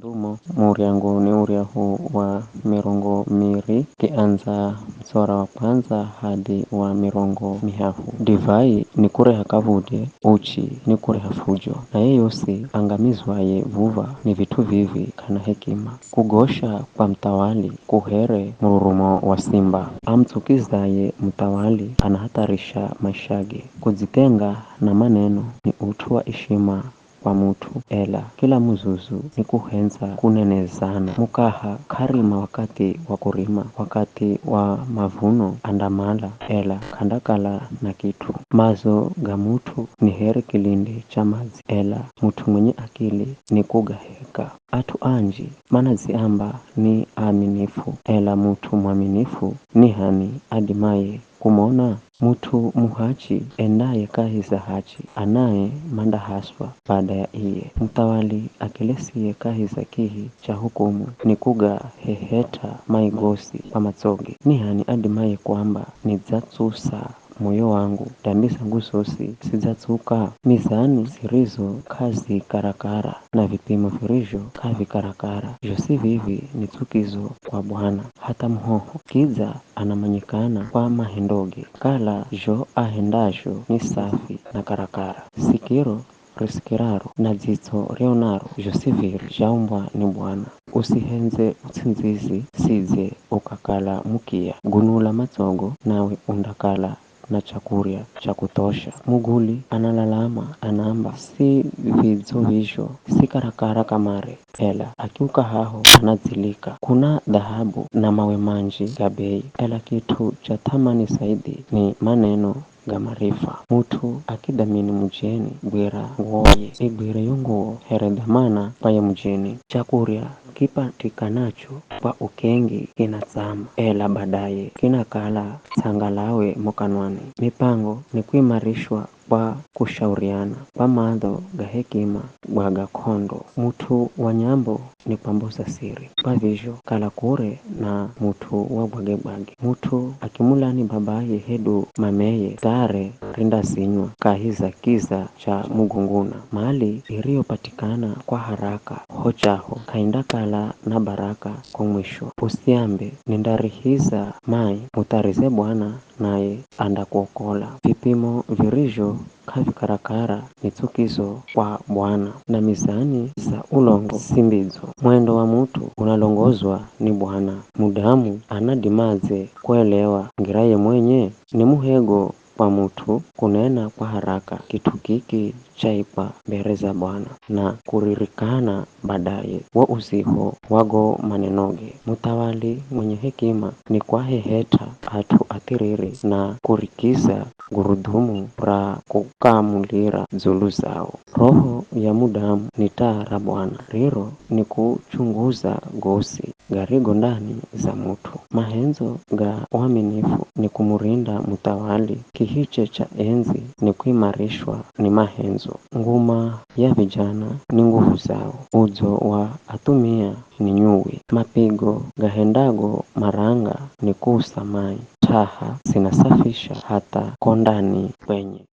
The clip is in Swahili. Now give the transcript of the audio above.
ndumo muriangu ni uriahu wa mirongo miri kianza msora wa kwanza hadi wa mirongo mihahu. Divai ni kureha kavude, uchi ni kureha fujo, na yeyosi angamizwaye vuva ni vitu vivi kana hekima. Kugosha kwa mtawali kuhere mururumo wa simba, amtukizaye mtawali anahatarisha maishage. Kujitenga na maneno ni utu wa heshima wa mutu, ela kila muzuzu ni kuhenza kunenezana. Mukaha karima wakati wa kurima, wakati wa mavuno andamala, ela kandakala na kitu. Mazo ga mutu ni heri kilindi cha mazi, ela mutu mwenye akili ni kugaheka. Atu anji mana ziamba ni aminifu, ela mutu mwaminifu ni hani adimaye kumona. Mutu muhachi endaye kahiza hachi, anaye manda haswa baada ya iye. Mtawali akilesiye kahiza kihi cha hukumu ni kuga heheta maigosi pa matsoge. Ni hani adimaye kwamba ni zatsusa moyo wangu, tambisa ngusosi sizatsuka. Mizani sirizo kazi karakara, na vipimo firijo kavi karakara. Josi vivi ni tukizo kwa Bwana. Hata mhoho kiza anamanyikana kwa mahendoge, kala jo ahendajo ni safi na karakara. Sikiro risikiraro na zito reonaro josiviri jaumbwa ni Bwana. Usihenze utsinzizi size ukakala mukia, gunula matsogo nawe undakala na chakurya cha kutosha. Muguli analalama anamba si vidzo visho si karakara kamare, ela akiuka haho anadzilika. Kuna dhahabu na mawe manji gabei, ela kitu cha thamani zaidi ni maneno ga marifa. Mutu akidhamini mjeni bwira nguoye, ibwira yunguo here dhamana paye mjeni. Chakurya kipatikanacho kwa ukengi kinatsama, ela badaye kinakala tsangalawe mokanwani. Mipango ni kuimarishwa kwa kushauriana, kwa madho ga hekima gwa gakondo. Mutu wa nyambo ni pambusa siri, kwa vizho kala kure na mutu wa bwagebwage. Mutu akimulani babaye hedu mameye, tare rinda sinywa kahiza kiza cha mugunguna. Mali irio patikana kwa haraka hochaho kaindakala na baraka kwa mwisho. Usiambe nindarihiza mai mutarize Bwana naye anda kuokola. Vipimo virijo kavi karakara ni tukizo kwa Bwana, na mizani za ulongo simbizo. Mwendo wa mutu unalongozwa ni Bwana. Mudamu anadimaze kuelewa ngiraye mwenye ni muhego kwa mutu kunena kwa haraka. Kitu kiki chaipa bereza Bwana na kuririkana badaye wa usiho wago manenoge. Mutawali mwenye hekima ni kwa heheta atu atiriri na kurikiza gurudumu ra kukamulira zulu zao. Roho ya mudamu ni taa ra Bwana, riro ni kuchunguza gosi garigo ndani za mutu. Mahenzo ga uaminifu ni kumurinda mutawali. Kihiche cha enzi ni kuimarishwa ni mahenzo. Nguma ya vijana ni nguvu zao, uzo wa atumia ni nyuwi. Mapigo gahendago maranga ni kusamai, taha sinasafisha hata kondani kwenye